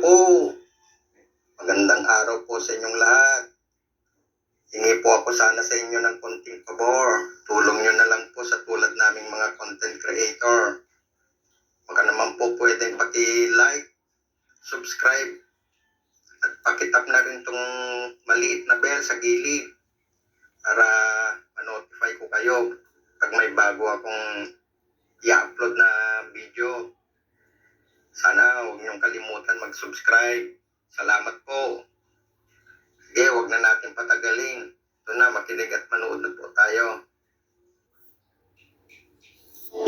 po, magandang araw po sa inyong lahat. Hingi po ako sana sa inyo ng konting pabor. Tulong nyo na lang po sa tulad naming mga content creator. Baka naman po pwedeng paki-like, subscribe, at pakitap na rin tong maliit na bell sa gilid para ma-notify ko kayo pag may bago akong i-upload na video. Sana huwag niyong kalimutan mag-subscribe. Salamat po. Sige, huwag na natin patagalin. Ito na, makinig at manood na po tayo.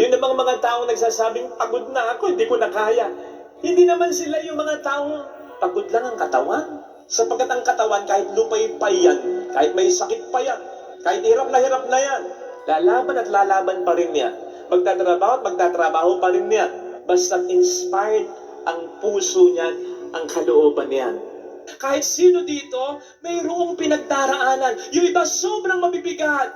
Yun namang mga taong nagsasabing, pagod na ako, hindi ko na kaya. Hindi naman sila yung mga taong pagod lang ang katawan. Sapagkat ang katawan, kahit lupay pa yan, kahit may sakit pa yan, kahit hirap na yan, lalaban at lalaban pa rin yan. Magtatrabaho at magtatrabaho pa rin yan. Basta inspired ang puso niyan, ang kalooban niyan. Kahit sino dito, mayroong pinagdaraanan. Yung iba sobrang mabibigat.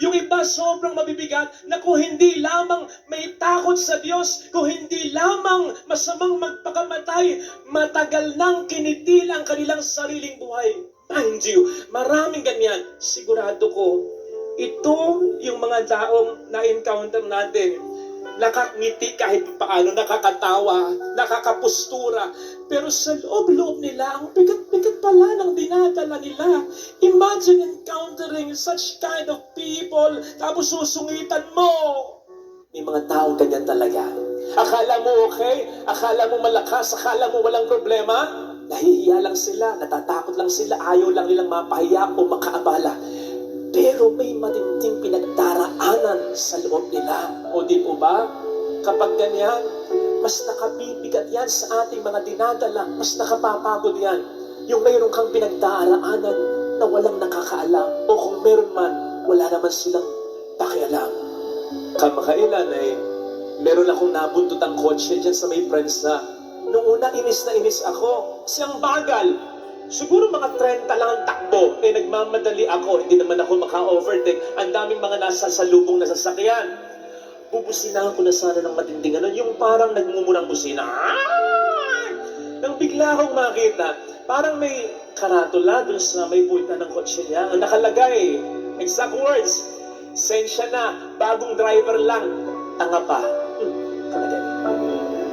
Yung iba sobrang mabibigat na kung hindi lamang may takot sa Diyos, kung hindi lamang masamang magpakamatay, matagal nang kinitil ang kanilang sariling buhay. Mind you, maraming ganyan. Sigurado ko, ito yung mga taong na-encounter natin. Nakangiti kahit paano, nakakatawa, nakakapustura. Pero sa loob-loob nila, ang bigat-bigat pala ng dinadala nila. Imagine encountering such kind of people, tapos susungitan mo. May mga taong ganyan talaga. Akala mo okay? Akala mo malakas? Akala mo walang problema? Nahihiya lang sila, natatakot lang sila, ayaw lang nilang mapahiya o makaabala. Pero may matinding pinagdaraanan sa loob nila. O di po ba? Kapag ganyan, mas nakabibigat yan sa ating mga dinadala, mas nakapapagod yan. Yung mayroon kang pinagdaraanan na walang nakakaalam, o kung meron man, wala naman silang pakialam. Kamakailan meron akong nabuntot ang kotse dyan sa may prensa. Noong una, inis na inis ako. Siyang bagal. Siguro mga 30 lang ang takbo. Nagmamadali ako. Hindi naman ako maka-overtake. Ang daming mga nasa salubong na sasakyan. Bubusinahan ko na sana ng matinding ano. Yung parang nagmumurang busina. Nang bigla akong makita, parang may karatula dun sa may puwitan ng kotse niya. Ang nakalagay, exact words, sensya na, bagong driver lang, tanga pa. Kalagay.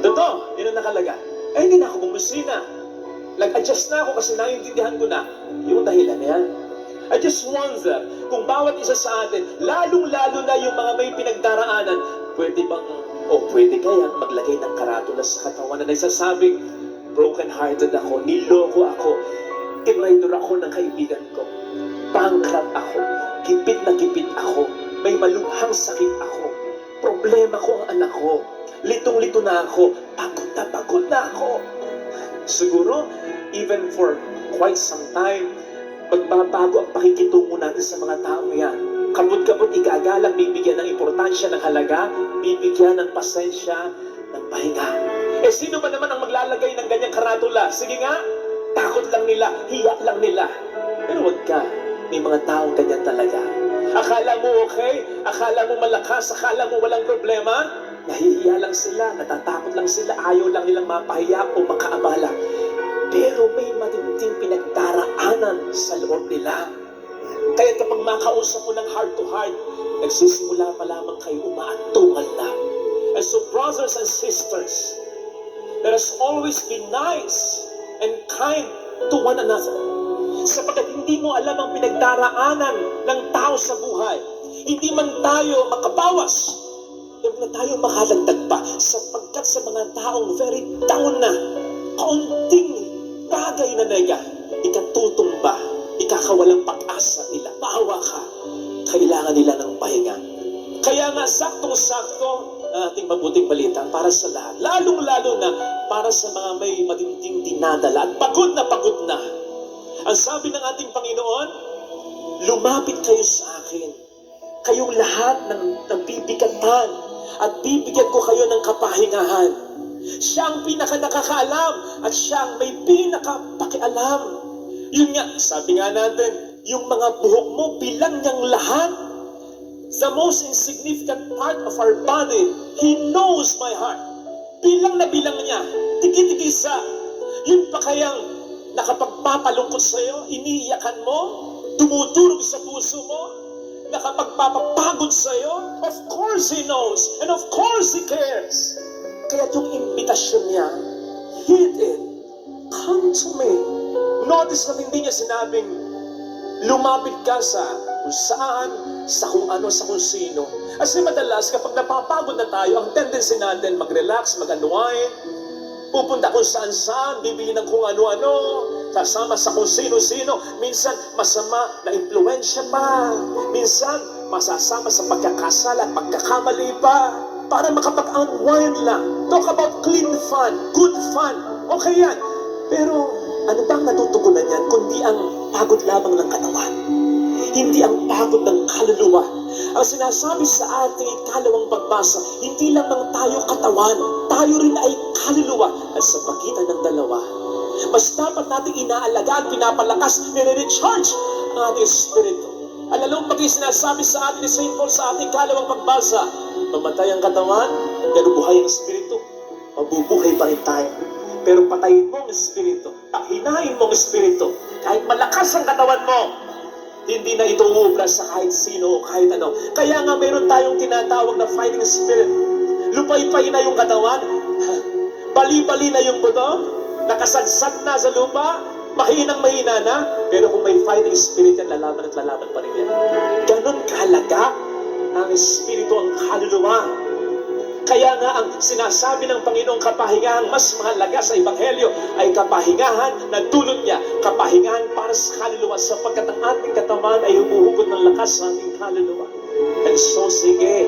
Totoo, yun ang nakalagay. Hindi na ako bumusina. Nag-adjust na ako kasi naiintindihan ko na yung dahilan yan. I just wonder kung bawat isa sa atin, lalong-lalo na yung mga may pinagdaraanan, pwede kaya maglagay ng karatula sa katawan na nagsasabing, broken-hearted ako, niloko ako, tinraidor ako ng kaibigan ko, bankrupt ako, gipit na gipit ako, may malubhang sakit ako, problema ko ang anak ko, litong-lito na ako, pagod na ako. Siguro, even for quite some time, magbabago ang pakikitungo natin sa mga tao yan. Kabut-kabut igagalang, bibigyan ng importansya ng halaga, bibigyan ng pasensya, ng pahinga. Sino ba naman ang maglalagay ng ganyang karatula? Sige nga, takot lang nila, hiya lang nila. Pero wag ka, may mga taong ganyan talaga. Akala mo okay? Akala mo malakas? Akala mo walang problema? Nahihiya lang sila, natatakot lang sila, ayaw lang nilang mapahiya o makaabala. Pero may matinding pinagdaraanan sa loob nila. Kaya kapag makausap mo ng heart to heart, nagsisimula pa lamang kayo umaantungan na. And so brothers and sisters, let us always be nice and kind to one another. Sapagkat hindi mo alam ang pinagdaraanan ng tao sa buhay. Hindi man tayo makabawas, huwag na tayo makalagdag pa, sapagkat sa mga taong very down na, kaunting bagay na nega, ikatutumba, ikakawalang pag-asa nila, maawa ka, kailangan nila ng pahinga. Kaya nga saktong-sakto ang ating mabuting balita para sa lahat, lalong-lalo na para sa mga may matinding dinadala at pagod na. Ang sabi ng ating Panginoon, lumapit kayo sa akin, kayong lahat ng nabibigatan, at bibigyan ko kayo ng kapahingahan. Siya ang pinaka-nakakaalam at siya ang may pinaka-pakialam. Yun nga, sabi nga natin, yung mga buhok mo bilang niyang lahat. The most insignificant part of our body, He knows my heart. Bilang na bilang niya, tigi-tigisa. Yun pa kayang nakapagpapalungkot sa'yo, iniiyakan mo, tumutulog sa puso mo, nakapagpapapagod sa'yo? Of course He knows, and of course He cares. Kaya yung imbitasyon niya, heed it, come to me. Notice na hindi niya sinabing, lumapit ka sa kung saan, sa kung ano, sa kung sino. Kasi madalas, kapag napapagod na tayo, ang tendency natin mag-relax, mag-unwind, pupunta kung saan-saan, bibili ng kung ano-ano, kasama sa kung sino-sino. Minsan, masama na impluensya pa. Minsan, masasama sa pagkakasala at pagkakamali pa. Para makapag-unwind lang. Talk about clean fun, good fun. Okay yan. Pero, ano bang natutugunan yan kundi ang pagod lamang ng katawan? Hindi ang pagod ng kaluluwa. Ang sinasabi sa ating ikalawang pagbasa, hindi lamang tayo katawan, tayo rin ay kaluluwa. At sa pagitan ng dalawa, mas dapat natin inaalagaan, pinapalakas, nire-recharge ang ating espiritu. Alalong pag sinasabi sa atin ni St. Paul sa ating ikalawang pagbasa, mamatay ang katawan, pero buhay ang espiritu. Mabubuhay pa rin tayo. Pero patayin mo ang espiritu, paghinain mo ang espiritu, kahit malakas ang katawan mo, hindi na ito uubra sa kahit sino o kahit ano. Kaya nga mayroon tayong tinatawag na fighting spirit. Lupay-pay na yung katawan, bali-bali na yung buto, nakasadsad na sa lupa, mahinang-mahina na, pero kung may fighting spirit yan, lalaban at lalaban pa rin yan. Ganon kahalaga ang espiritu, ang kaluluwa. Kaya nga ang sinasabi ng Panginoong kapahingahan mas mahalaga sa Ebanghelyo ay kapahingahan na dulot niya, kapahingahan para sa kaluluwa, sapagkat ang ating katawan ay humuhugot ng lakas sa ating kaluluwa. And so sige,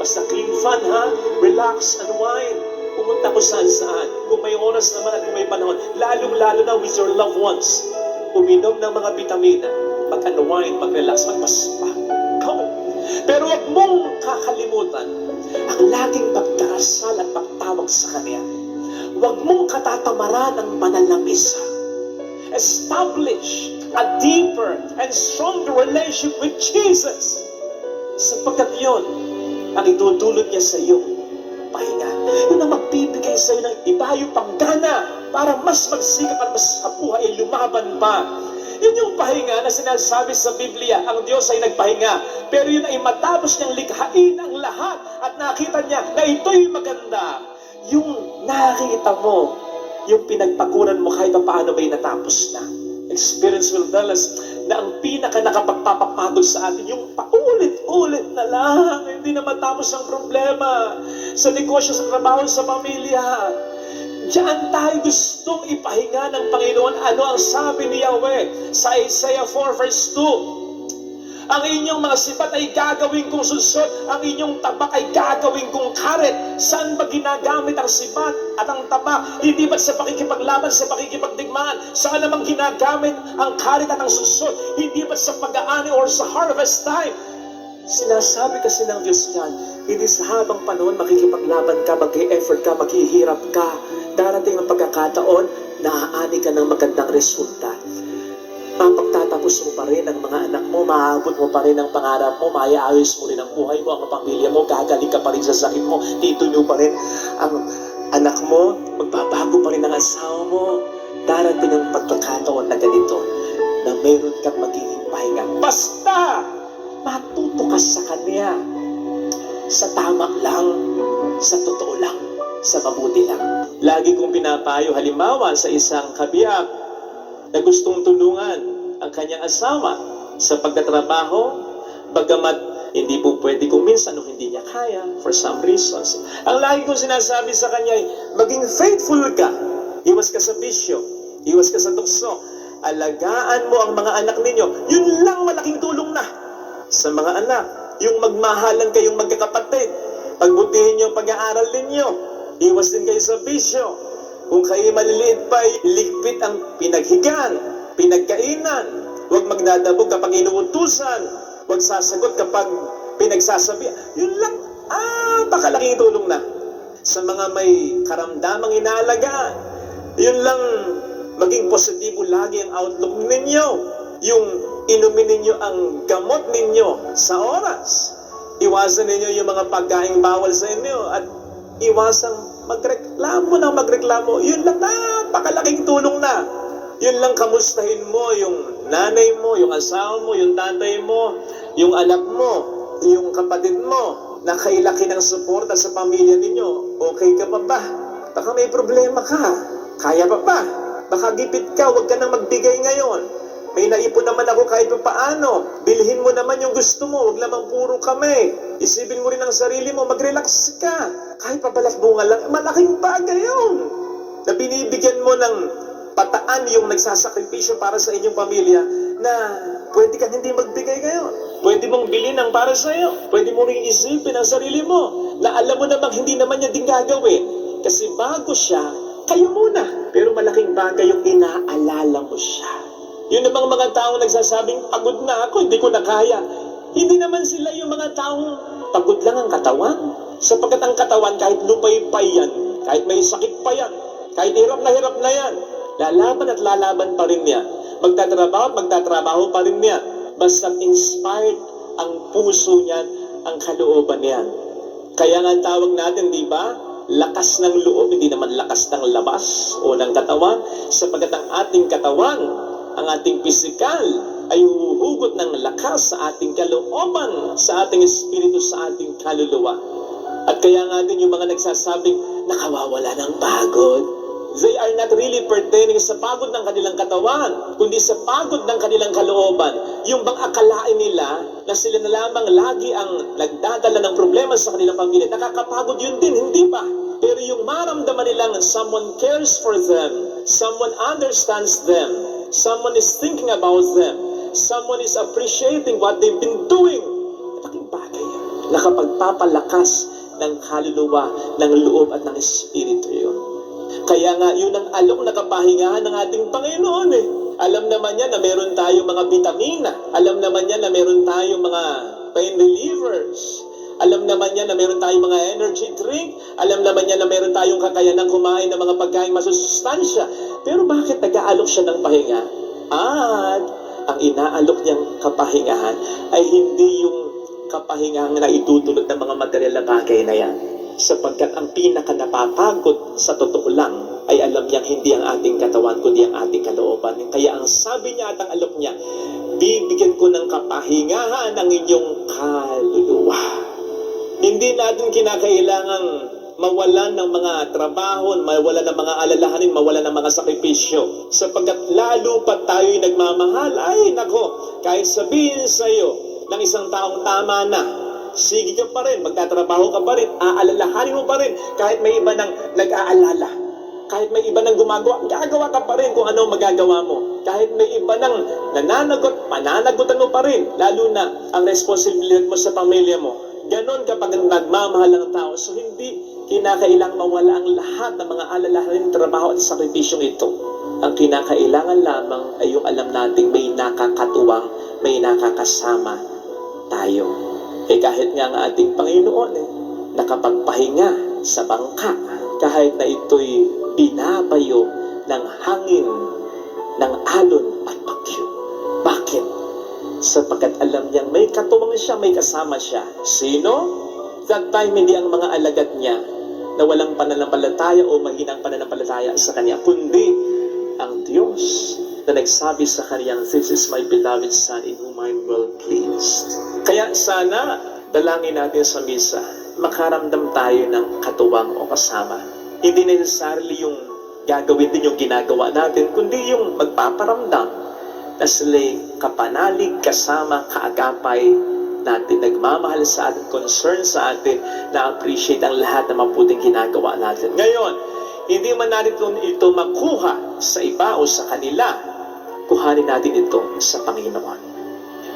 basta clean fun ha, relax, unwind, pumunta ko saan-saan. Kung may oras naman at kung may panahon, lalong-lalo na with your loved ones, uminom ng mga vitamina, mag-unwind, mag-relax, magpaspa. Come. Pero huwag mong kakalimutan ang laging pagdarasal at pagtawag sa Kanya. Huwag mong katatamaran ang banal na misa. Establish a deeper and stronger relationship with Jesus. Sapagkat yun ang itutulot niya sa iyong pahinga. Yun ang magbibigay sa iyo ng ibayong panggana para mas magsikap at mas kabuhay ay lumaban pa. Yun yung pahinga na sinasabi sa Biblia, ang Diyos ay nagpahinga. Pero yun ay matapos niyang likhain ang lahat at nakita niya na ito'y maganda. Yung nakita mo, yung pinagpaguran mo kahit paano ba'y natapos na. Experience will tell us na ang pinaka nakapagpapapagod sa atin, yung paulit-ulit na lang, hindi na matapos ang problema. Sa negosyo, sa trabaho, sa pamilya. Diyan tayo gustong ipahinga ng Panginoon. Ano ang sabi ni Yahweh sa Isaiah 4 verse 2? Ang inyong mga sibat ay gagawin kong sunsod, ang inyong tabak ay gagawin kong karet. Saan ba ginagamit ang sibat at ang tabak? Hindi ba sa pakikipaglaban, sa pakikipagdigmaan? Saan namang ginagamit ang karet at ang sunsod? Hindi ba sa pag-aani or sa harvest time? Sinasabi kasi ng Diyos yan, hindi sa habang panahon makikipaglaban ka, mag-e-effort ka, maghihirap ka. Darating ang pagkakataon, naaani ka ng magandang resulta. Mapagtatapos mo pa rin ang mga anak mo, maabot mo pa rin ang pangarap mo, maiayos mo rin ang buhay mo, ang pamilya mo, gagaling ka pa rin sa sakit mo, tituloy pa rin ang anak mo, magbabago pa rin ang asawa mo. Darating ang pagkakataon na ganito, na mayroon kang magiging pahinga. Basta matuto ka sa Kanya, sa tama lang, sa totoo lang, sa mabuti lang. Lagi kong pinapayo, halimbawa sa isang kabiyak na gustong tulungan ang kanyang asawa sa pagtatrabaho, bagamat hindi po pwede kung minsan nung hindi niya kaya, for some reasons. Ang lagi kong sinasabi sa kanya ay, maging faithful ka. Iwas ka sa bisyo, iwas ka sa tukso. Alagaan mo ang mga anak ninyo. Yun lang malaking tulong na sa mga anak. Yung magmahalan kayong magkakapatid. Pagbutihin niyo ang pag-aaral ninyo. Iwas din kayo sa bisyo. Kung kayo maliliit pa, ligpit ang pinaghigan, pinagkainan. Huwag magdadabog kapag inuutusan. Huwag sasagot kapag pinagsasabi. Yun lang, pakalaking tulong na. Sa mga may karamdamang inaalagaan. Yun lang, maging positibo lagi ang outlook ninyo. Yung inumin ninyo ang gamot ninyo sa oras. Iwasan ninyo yung mga pagkaing bawal sa inyo at iwasang magreklamo ng magreklamo. Yun lang, napakalaking tulong na. Yun lang, kamustahin mo yung nanay mo, yung asawa mo, yung tatay mo, yung anak mo, yung kapatid mo, na kailaki ng suporta sa pamilya ninyo. Okay ka pa ba? Baka may problema ka. Kaya pa ba? Baka gipit ka, huwag ka nang magbigay ngayon. May naipon naman ako kahit pa paano. Bilhin mo naman yung gusto mo, huwag lamang puro kami. Isipin mo rin ang sarili mo, mag-relax ka. Kahit pa balas bunga lang, malaking bagay yun. Na binibigyan mo ng pataan yung nagsasakripisyo para sa inyong pamilya na pwede kang hindi magbigay ngayon. Pwede mong bilhin ang para sa iyo. Pwede mo rin isipin ang sarili mo na alam mo namang hindi naman niya din gagawin. Kasi bago siya, kayo muna. Pero malaking bagay yung inaalala mo siya. Yun namang mga taong nagsasabing, pagod na ako, hindi ko na kaya. Hindi naman sila yung mga taong pagod lang ang katawan. Sapagkat ang katawan, kahit lupay-pay yan, kahit may sakit pa yan, kahit hirap na yan, lalaban at lalaban pa rin niya. Magtatrabaho at magtatrabaho pa rin niya. Basta inspired ang puso niyan, ang kalooban niyan. Kaya nga tawag natin, di ba? Lakas ng loob, hindi naman lakas ng labas o ng katawan. Sapagkat ang ating katawan, ang ating pisikal ay huhugot ng lakas sa ating kalooban, sa ating espiritu, sa ating kaluluwa. At kaya nga din yung mga nagsasabing nakawawala ng pagod. They are not really pertaining sa pagod ng kanilang katawan, kundi sa pagod ng kanilang kalooban. Yung bang akalain nila na sila na lamang lagi ang nagdadala ng problema sa kanilang pamilya, nakakapagod yun din, hindi ba? Pero yung maramdaman nilang someone cares for them, someone understands them, someone is thinking about them, someone is appreciating what they've been doing, malaking bagay yan. Nakapagpapalakas ng kaluluwa, ng loob at ng espiritu yun. Kaya nga, yun ang alok na kapahingahan ng ating Panginoon eh. Alam naman niya na meron tayong mga vitamina. Alam naman niya na meron tayong mga pain relievers. Alam naman niya na meron tayong mga energy drink. Alam naman niya na meron tayong kakayanang kumain ng mga pagkain masusustansya. Pero bakit nag-aalok siya ng pahinga? At ang inaalok niyang kapahingahan ay hindi yung kapahingahan na itutulot ng mga material na bagay na yan. Sapagkat ang pinaka napapagod sa totoo lang ay alam niyang hindi ang ating katawan kundi ang ating kalooban. Kaya ang sabi niya at ang alok niya, bibigyan ko ng kapahingahan ang inyong kaluluwa. Hindi natin kinakailangang mawalan ng mga trabaho, mawalan ng mga alalahanin, mawalan ng mga sakripisyo. Sapagkat lalo pa tayo'y nagmamahal, ay nako, kahit sabihin sa'yo ng isang taong tama na, sige ka pa rin, magtatrabaho ka pa rin, aalalahanin mo pa rin, kahit may iba nang nag-aalala, kahit may iba nang gumagawa, gagawa ka pa rin kung ano magagawa mo. Kahit may iba nang nananagot, pananagutan mo pa rin, lalo na ang responsibilidad mo sa pamilya mo. Ganon kapag nagmamahal ang tao. So hindi kinakailangang mawala ang lahat ng mga alalahanin, trabaho at sakripisyong ito. Ang kinakailangan lamang ay yung alam nating may nakakatuwang, may nakakasama tayo. Kahit nga ang ating Panginoon nakapagpahinga sa bangka, kahit na ito'y binabayo ng hangin, ng alon at bagyo. Bakit? Sapagkat alam niyang may katuwang siya, may kasama siya. Sino? That time hindi ang mga alagad niya na walang pananampalataya o mahinang pananampalataya sa kanya, kundi ang Diyos na nagsabi sa kanyang, "This is my beloved Son in whom I am well pleased." Kaya sana, dalangin natin sa misa, makaramdam tayo ng katuwang o kasama. Hindi necessarily yung gagawin din yung ginagawa natin, kundi yung magpaparamdam na sila'y kapanalig, kasama, kaagapay natin, nagmamahal sa atin, concern sa atin, na-appreciate ang lahat ng mabuting ginagawa natin. Ngayon, hindi man natin ito makuha sa iba o sa kanila, kuhanin natin ito sa Panginoon.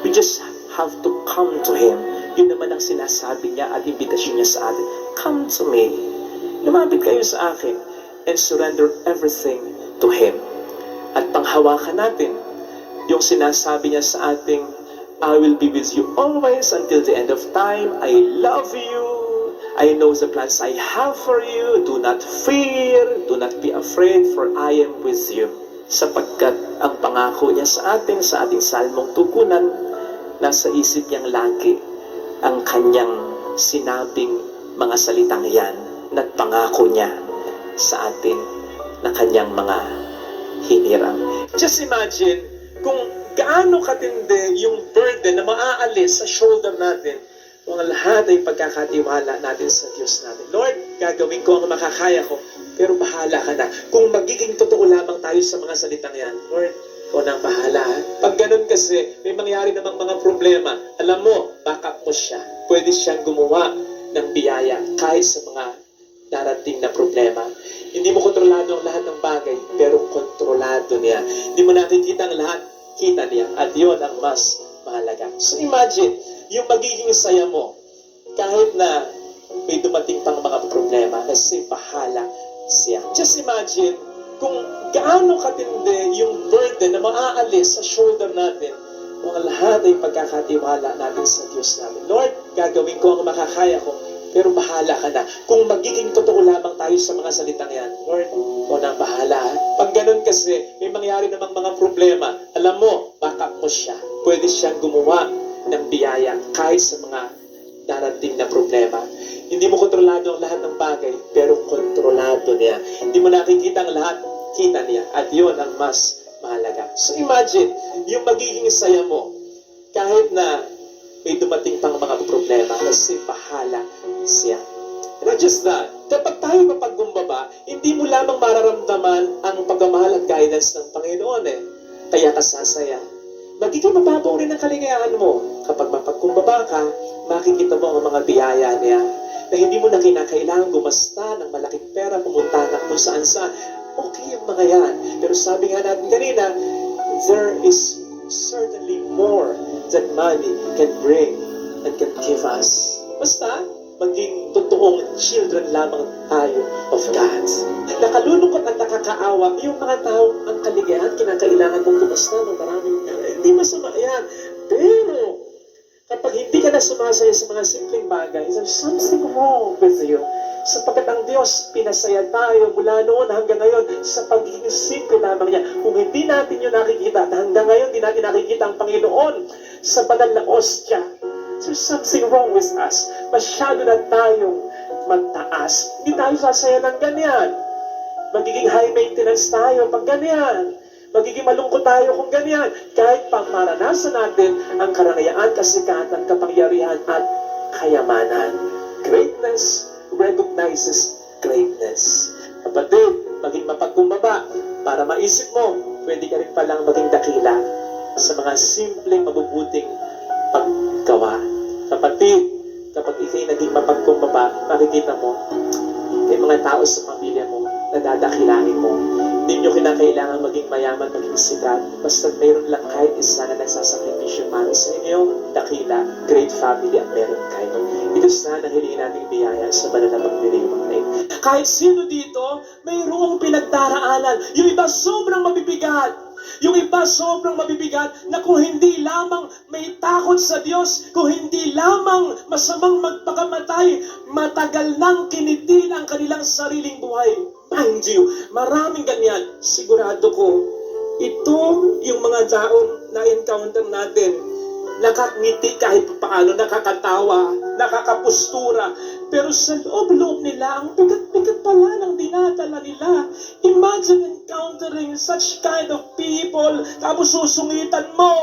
We just have to come to Him. Yun naman ang sinasabi niya at imbitasyon niya sa atin. Come to me. Lumapit kayo sa akin and surrender everything to Him. At panghawakan natin yung sinasabi niya sa ating, I will be with you always until the end of time. I love you. I know the plans I have for you. Do not fear. Do not be afraid, for I am with you. Sapagkat ang pangako niya sa ating salmong tugunan, nasa isip niyang lagi ang kanyang sinabing mga salitang yan. nagpangako niya sa atin na kanyang mga hiniram. Just imagine kung gaano katindi yung burden na maaalis sa shoulder natin kung ang lahat ay pagkakatiwala natin sa Diyos natin. Lord, gagawin ko ang makakaya ko, pero bahala ka na. Kung magiging totoo lamang tayo sa mga salitang yan, Lord, ikaw na ang bahala. Pag ganun kasi, may mangyari namang mga problema. Alam mo, backup mo siya. Pwede siyang gumawa ng biyaya kahit sa mga darating na problema. Hindi mo kontrolado ang lahat ng bagay, pero kontrolado niya. Hindi mo nakikita ang lahat, kita niya. At yun ang mas mahalaga. So imagine, yung magiging saya mo, kahit na may dumating pang mga problema, kasi bahala siya. Just imagine, kung gaano katindi yung burden na maaalis sa shoulder natin, kung ang lahat ay pagkakatiwala natin sa Diyos natin. Lord, gagawin ko ang makakaya ko, pero bahala ka na. Kung magiging totoo lamang tayo sa mga salitang yan, Lord, ikaw na ang bahala. Pag ganun kasi, may mangyari namang mga problema. Alam mo, backup mo siya. Pwede siyang gumawa ng biyaya kahit sa mga darating na problema. Hindi mo kontrolado ang lahat ng bagay, pero kontrolado niya. Hindi mo nakikita ang lahat, kita niya. At yun ang mas mahalaga. So imagine, yung magiging saya mo, kahit na may dumating pang mga problema, kasi bahala siya. Not just that, kapag tayo mapagkumbaba, hindi mo lamang mararamdaman ang pagmamahal at guidance ng Panginoon Kaya ka sasaya. Magiging mababaw rin ang kaligayahan mo. Kapag mapagkumbaba ka, makikita mo ang mga biyaya niya na hindi mo na kinakailangan gumasta ng malaking pera, pumunta na kung saan-saan. Okay yung mga yan. Pero sabi nga natin kanina, there is certainly more than money can bring and can give us. Basta, maging totoong children lamang tayo of God. Nakalulungkot at nakakaawa yung mga tao ang kaligayahan, kinakailangan mong gumasta ng maraming hindi masama yan. Pero, kapag hindi ka na sumasaya sa mga simpleng bagay, there's something wrong with you. Sapagkat ang Diyos, pinasaya tayo mula noon hanggang ngayon sa pagiging simple lamang niya. Kung hindi natin yun nakikita, at hanggang ngayon hindi natin nakikita ang Panginoon sa banal na ostya, there's something wrong with us. Masyado na tayong magtaas. Hindi tayo sasaya ng ganyan. Magiging high maintenance tayo pag ganyan. Magiging malungkot tayo kung ganyan. Kahit pang maranasan natin ang karanayaan, kasikatan, kapangyarihan at kayamanan. Greatness recognizes greatness. Kapatid, maging mapagkumbaba para maisip mo, pwede ka rin palang maging dakila sa mga simpleng mabubuting paggawa. Kapatid, kapag ikay naging mapagkumbaba, makikita mo, may mga tao sa pamilya mo na dadakilain mo. Hindi nyo kinakailangan maging mayaman, maging sikat. Basta mayroon lang kahit isa na nagsasakripisyo para sa inyo, dakila, great family at meron kayo. Ito sana hilingin nating biyaya sa banal na pagdiriwang na ito. Kahit sino dito, mayroong pinagdaraanan. Yung iba sobrang mabibigat. Yung iba sobrang mabibigat na kung hindi lamang may takot sa Diyos, kung hindi lamang masamang magpakamatay, matagal nang kinitil ang kanilang sariling buhay. Mind you, maraming ganyan. Sigurado ko, ito yung mga taong na-encounter natin. Nakakngiti kahit paano, nakakatawa, nakakapustura. Pero sa loob-loob nila, ang bigat-bigat pala ng dinadala nila. Imagine encountering such kind of people, tapos susungitan mo.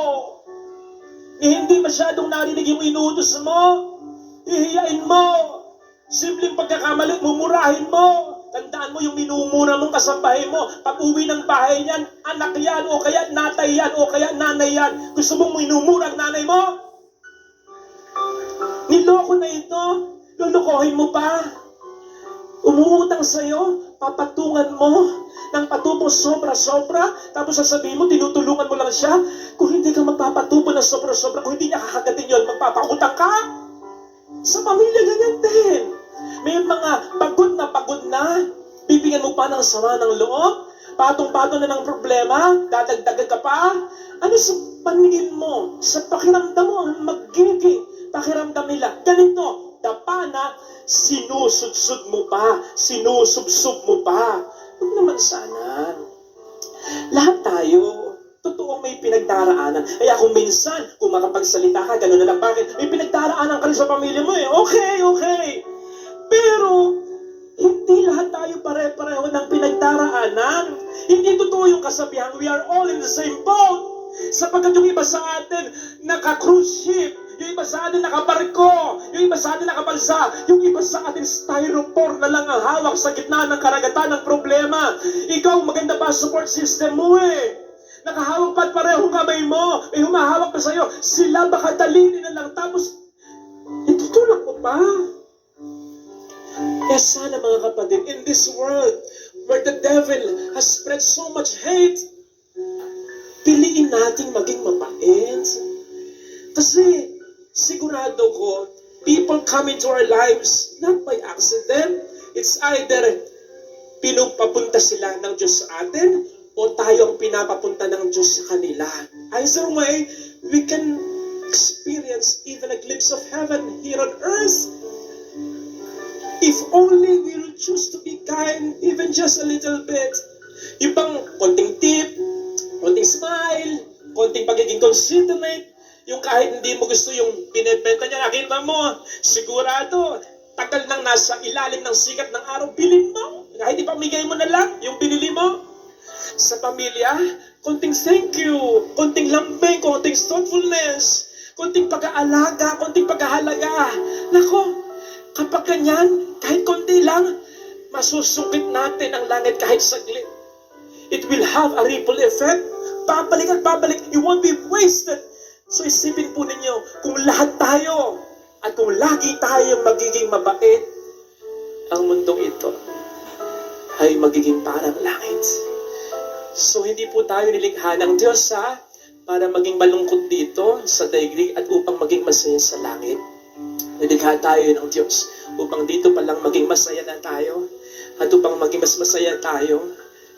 Hindi masyadong narinig yung inutos mo. Ihiyain mo. Simpleng pagkakamali, mumurahin mo. Tandaan mo yung minumura mong kasambahay mo. Pag uwi ng bahay niyan, anak yan, o kaya natay yan, o kaya nanay yan. Gusto mong minumura ang nanay mo? Niloko na ito. Lulukohin mo pa. Umuutang sa'yo, papatungan mo ng patubong sobra-sobra, tapos sasabihin mo, tinutulungan mo lang siya. Kung hindi ka magpapatubo ng sobra-sobra, kung hindi niya kakagatin yun, magpapautang ka. Sa pamilya ganyan din. May mga pagod na, bibigyan mo pa ng sama ng loob, patong-patong na ng problema, dadagdagan ka pa. Ano sa paningin mo, sa pakiramdam mo, ang magiging pakiramdam nila? Ganito, dapa na, sinusudsud mo pa, sinusubsub mo pa. Huwag naman sana. Lahat tayo, totoong may pinagdaraanan. Kaya kung minsan, kung makapagsalita ka, gano'n na lang, bakit? May pinagdaraanan ka rin sa pamilya mo Okay. Pero, daraanan. Hindi totoo yung kasabihan, we are all in the same boat. Sapagkat yung iba sa atin, naka-cruise ship. Yung iba sa atin nakabarko. Yung iba sa atin nakabalsa. Yung iba sa atin styrofoam na lang ang hawak sa gitna ng karagatan ng problema. Ikaw, maganda pa support system mo eh. Nakahawak pa at parehong kamay mo. May humahawak pa sa'yo. Sila baka dalinin na lang. Tapos, itutulak mo pa. Kaya sana mga kapatid, in this world where the devil has spread so much hate, piliin nating maging mabait. Kasi, sigurado ko, people come into our lives not by accident. It's either pinupapunta sila ng Diyos sa atin o tayo ang pinapapunta ng Diyos sa kanila. Either way, we can experience even a glimpse of heaven here on earth. If only we will choose to be kind, even just a little bit. Yung bang konting tip, konting smile, konting pagiging considerate, yung kahit hindi mo gusto yung binibenta niya, nakita mo, sigurado, tagal nang nasa ilalim ng sikat ng araw, bilhin mo. Kahit ipamigay mo na lang yung binili mo. Sa pamilya, konting thank you, konting lambing, konting thoughtfulness, konting pag-aalaga, konting pag-ahalaga. Nako, kapag ganyan, kahit konti lang, masusungkit natin ang langit kahit saglit. It will have a ripple effect. Babalik at babalik. You won't be wasted. So isipin po ninyo, kung lahat tayo at kung lagi tayong magiging mabait, ang mundong ito ay magiging parang langit. So hindi po tayo nilikha ng Diyos para maging malungkot dito sa daigdig at upang maging masaya sa langit. Nilikha tayo ng Diyos upang dito pa lang maging masaya na tayo at upang maging mas masaya tayo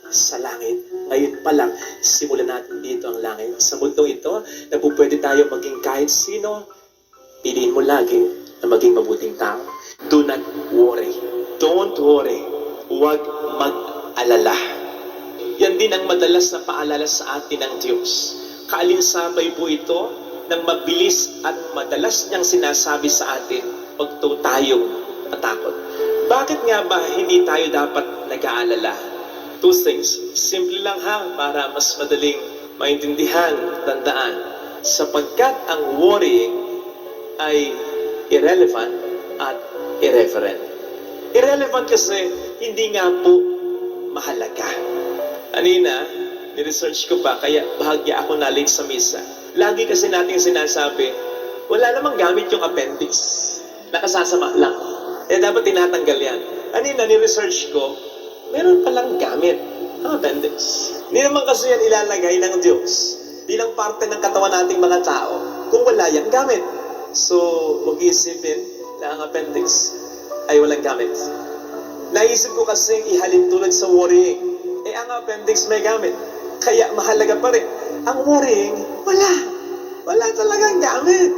sa langit. Ngayon pa lang, simulan natin dito ang langit. Sa mundong ito, na po pwede tayo maging kahit sino, piliin mo lagi na maging mabuting tao. Do not worry. Don't worry. Huwag mag-alala. Yan din ang madalas na paalala sa atin ng Diyos. Kaalinsabay po ito ng mabilis at madalas niyang sinasabi sa atin, huwag tayong matakot. Bakit nga ba hindi tayo dapat nag-aalala? Two things. Simple lang para mas madaling maintindihan, tandaan. Sapagkat ang worrying ay irrelevant at irreverent. Irrelevant kasi hindi nga po mahalaga. Kanina, ni-research ko pa, kaya bahagya ako na late sa misa. Lagi kasi nating sinasabi, wala namang gamit yung appendix. Nakasasama lang. Dapat tinatanggal yan. Kanina, ni-research ko, meron palang gamit ang appendix. Hindi naman kasi yan ilalagay ng Diyos bilang parte ng katawan nating mga tao kung wala yan gamit. So, mag-iisipin na ang appendix ay walang gamit. Naisip ko kasi ihalin tulad sa worrying. Ang appendix may gamit. Kaya mahalaga pa rin. Ang worrying, wala. Wala talagang gamit.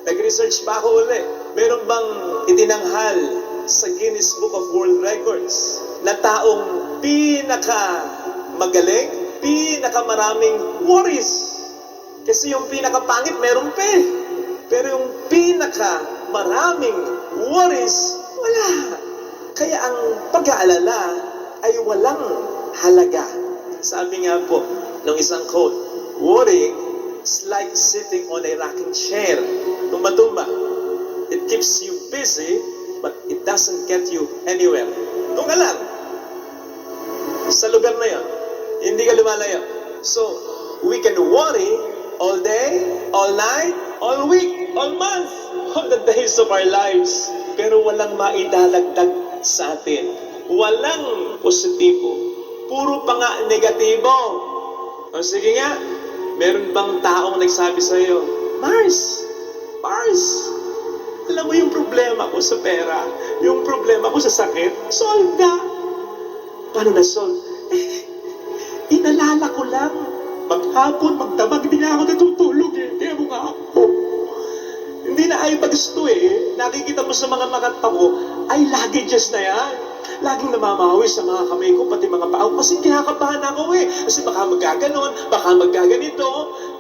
Nag-research pa ako ulit. Meron bang itinanghal sa Guinness Book of World Records na taong pinaka-magaling, pinaka-maraming worries? Kasi yung pinaka-pangit, meron pa eh. Pero yung pinaka-maraming worries, wala. Kaya ang pag-aalala ay walang halaga. Sabi nga po ng isang quote, worrying is like sitting on a rocking chair. Tumba-tumba. It keeps you busy, but it doesn't get you anywhere. Doon ka lang. Sa lugar na yan. Hindi ka lumalayo. So, we can worry all day, all night, all week, all month, all the days of our lives. Pero walang maidalagdag sa atin. Walang positibo. Puro pa nga negatibo. O sige nga, meron bang taong nagsabi sa'yo, Mars, alam mo yung problema ko sa pera, yung problema ko sa sakit, solve na. Paano na solve? Inalala ko lang. Maghapon, magdamag, hindi nga ako natutulog eh. Kaya mo nga ako. Hindi na ay gusto eh. Nakikita mo sa mga mata ko, ay laggages na yan. Laging namamawi sa mga kamay ko, pati mga paa ko, kasi kinakabahan ako eh. Kasi baka magkaganon, baka magkaganito.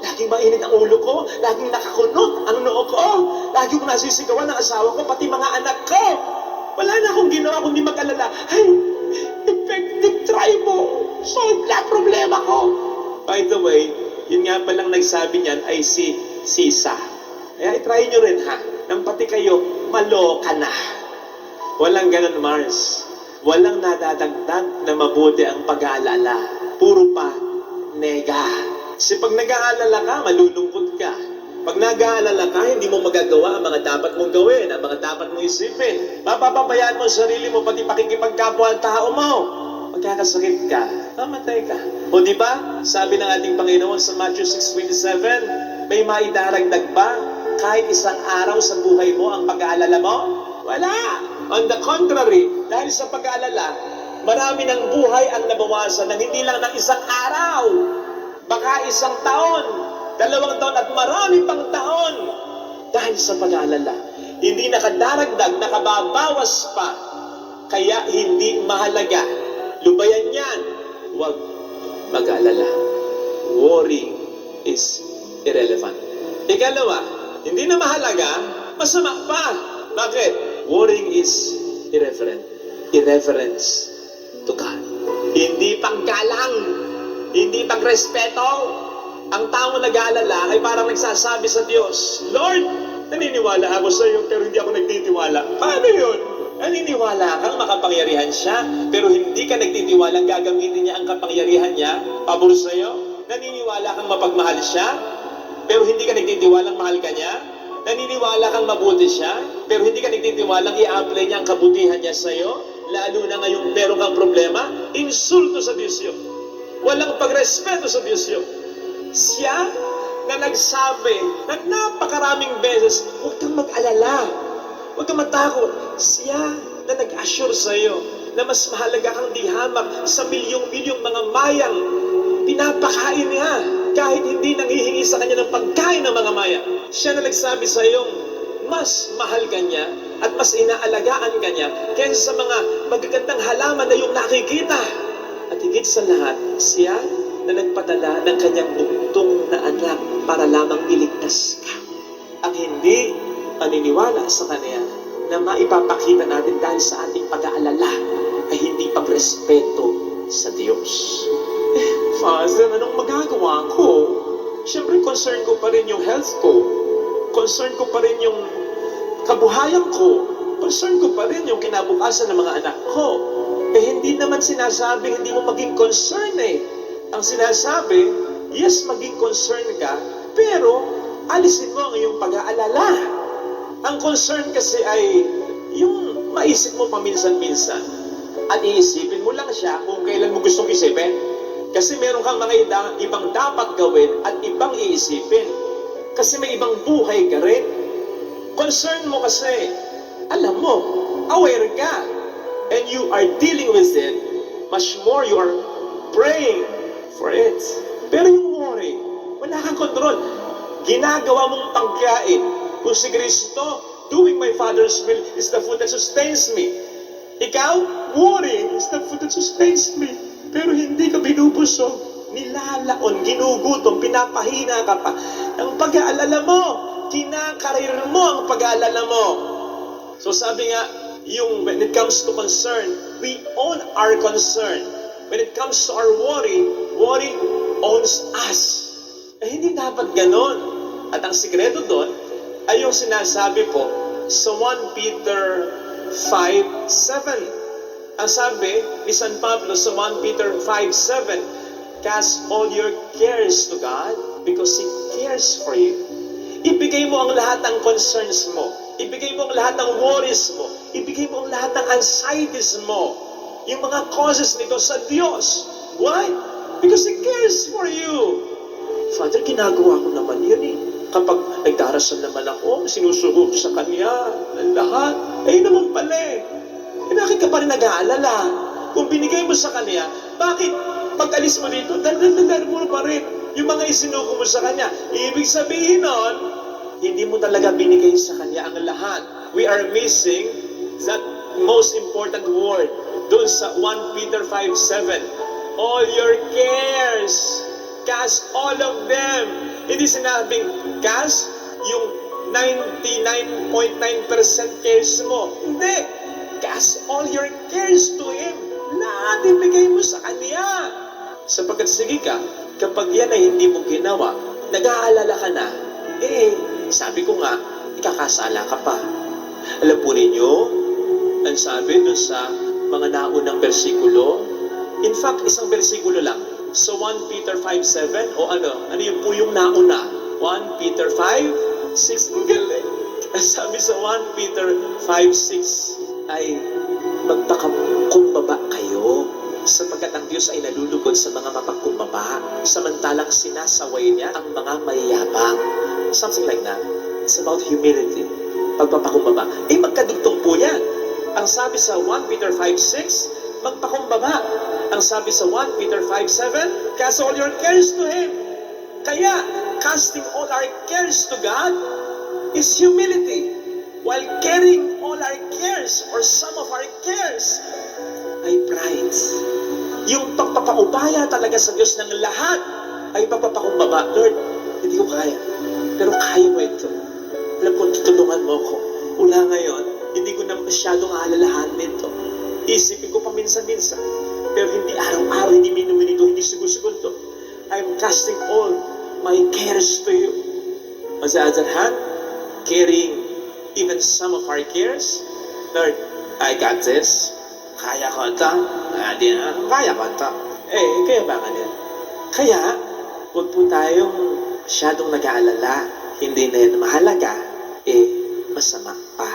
Laging mainit ang ulo ko, laging nakakunot ang noo ko. Lagi ko nasisigawan ng asawa ko, pati mga anak ko. Wala na akong ginawa kundi mag-alala. Ay, effective, try mo. Solve lahat problema ko. By the way, yun nga palang nagsabi niyan ay si Sisa. Kaya itry nyo rin ha, nang pati kayo, maloka na. Walang ganun, Mars. Walang nadadagdag na mabuti ang pag-aalala. Puro pa, nega. Kasi pag nag-aalala ka, malulungkot ka. Pag nag-aalala ka, hindi mo magagawa ang mga dapat mong gawin, ang mga dapat mong isipin. Mapapabayaan mo ang sarili mo, pati pakikipagkapwa ang tao mo. Magkakasakit ka, mamatay ka. O di ba? Sabi ng ating Panginoon sa Matthew 6:27, may maidaragdag ba kahit isang araw sa buhay mo ang pag-aalala mo? Wala! On the contrary, dahil sa pag-aalala, marami ng buhay ang nabawasan ng hindi lang ng isang araw. Baka isang taon, 2 taon at marami pang taon. Dahil sa pag-aalala, hindi nakadaragdag, nakababawas pa. Kaya hindi mahalaga. Lubayan yan. Huwag mag-aalala. Worry is irrelevant. Ikalawa, hindi na mahalaga, masama pa. Bakit? Worrying is irreverence to God. Hindi paggalang, hindi pagrespeto. Ang tao nag-aalala ay parang nagsasabi sa Diyos, Lord, naniniwala ako sa iyo pero hindi ako nagtitiwala. Paano yun? Naniniwala kang makapangyarihan siya pero hindi ka nagtitiwalang gagamitin niya ang kapangyarihan niya pabor sa iyo? Naniniwala kang mapagmahal siya pero hindi ka nagtitiwalang mahal ka niya? Naniniwala kang mabuti siya, pero hindi ka nagtitiwalang i-apply niya ang kabutihan niya sa iyo, lalo na ngayong meron kang problema, insulto sa Diyos yun. Walang pagrespeto sa Diyos yun. Siya na nagsabi na napakaraming beses, huwag kang mag-alala, huwag kang matakot. Siya na nag-assure sa iyo na mas mahalaga kang dihamak sa milyong-milyong mga mayang pinapakain niya kahit hindi nanghihingi sa kanya ng pagkain ng mga maya. Siya na nagsabi sa iyong mas mahal ka niya at mas inaalagaan ka niya kaysa sa mga magagandang halaman na yung nakikita. At higit sa lahat, siya na nagpadala ng kanyang bugtong na anak para lamang iligtas ka. Ang hindi paniniwala sa kanya na maipapakita natin dahil sa ating pag-aalala ay hindi pagrespeto sa Diyos. Father, anong magagawa ko? Siyempre, concern ko pa rin yung health ko. Concern ko pa rin yung kabuhayan ko. Concern ko pa rin yung kinabukasan ng mga anak ko. Eh, hindi naman sinasabing hindi mo maging concern eh. Ang sinasabi, yes, maging concern ka, pero alisin mo ang iyong pag-aalala. Ang concern kasi ay yung maisip mo paminsan-minsan at iisipin mo lang siya kung kailan mo gustong isipin. Kasi meron kang mga ibang dapat gawin at ibang iisipin. Kasi may ibang buhay ka rin. Concern mo kasi, alam mo, aware ka. And you are dealing with it. Much more, you are praying for it. Pero yung worry, wala kang control. Ginagawa mong pagkain. Kung si Kristo, doing my Father's will is the food that sustains me. Ikaw, worrying is the food that sustains me. Pero hindi ka binubusog, nilalaon, ginugutom, pinapahina ka pa. Ang pag-aalala mo, kinakarir mo ang pag-aalala mo. So sabi nga, when it comes to concern, we own our concern. When it comes to our worry owns us. Eh hindi dapat ganon. At ang sikreto doon ay yung sinasabi po sa 1 Peter 5:7. Ang sabi ni San Pablo sa 1 Peter 5:7, cast all your cares to God because He cares for you. Ibigay mo ang lahat ng concerns mo. Ibigay mo ang lahat ng worries mo. Ibigay mo ang lahat ng anxieties mo. Yung mga causes nito sa Diyos. Why? Because He cares for you. Father, ginagawa ko naman yun eh. Kapag nagdarasal naman ako, sinusugo ko sa Kanya ang lahat. Eh naman pala eh. Eh bakit ka pa rin nag-aalala? Kung binigay mo sa Kanya, bakit pag-alis mo dito, dal mo pa rin yung mga isinuko mo sa Kanya? Ibig sabihin nun, hindi mo talaga binigay sa Kanya ang lahat. We are missing that most important word doon sa 1 Peter 5:7. All your cares, cast all of them. Hindi sinabing cast yung 99.9% cares mo. Hindi. Cast all your cares to Him. Lahat. lahat ibigay mo sa Kanya. Sapagkat sige ka, kapag yan ay hindi mo ginawa, nag-aalala ka na, sabi ko nga, ikakasala ka pa. Alam po ninyo, ang sabi doon sa mga naunang bersikulo, in fact, isang bersikulo lang, sa 1 Peter 5:7, o ano yun po yung nauna? 1 Peter 5:6, ang galing. Ang sabi sa 1 Peter 5:6 ay magpakakumbaba kayo sapagkat ang Diyos ay nalulugod sa mga mapagkumbaba samantalang sinasaway niya ang mga mayayabang. Something like that. It's about humility. Pagpapakumbaba. Magkadugtong po yan. Ang sabi sa 1 Peter 5:6, magpakumbaba. Ang sabi sa 1 Peter 5:7, cast all your cares to Him. Kaya, casting all our cares to God is humility. While carrying all our cares or some of our cares ay pride. Yung pagpapaubaya talaga sa Diyos ng lahat ay pagpapakumbaba. Lord, hindi ko kaya. Pero kaya mo ito. Alam ko, tutulungan mo ako. Mula ngayon, hindi ko na masyadong alalahanin ito. Isipin ko paminsan-minsan. Pero hindi araw-araw, hindi minuminito, hindi segundo. I'm casting all my cares to you. On the other hand, carrying even some of our cares, Lord, I got this. Kaya ko ito. Kaya ko ito. Kaya ba nga Kaya, huwag po tayong masyadong nag-aalala. Hindi na yan mahalaga, masama pa.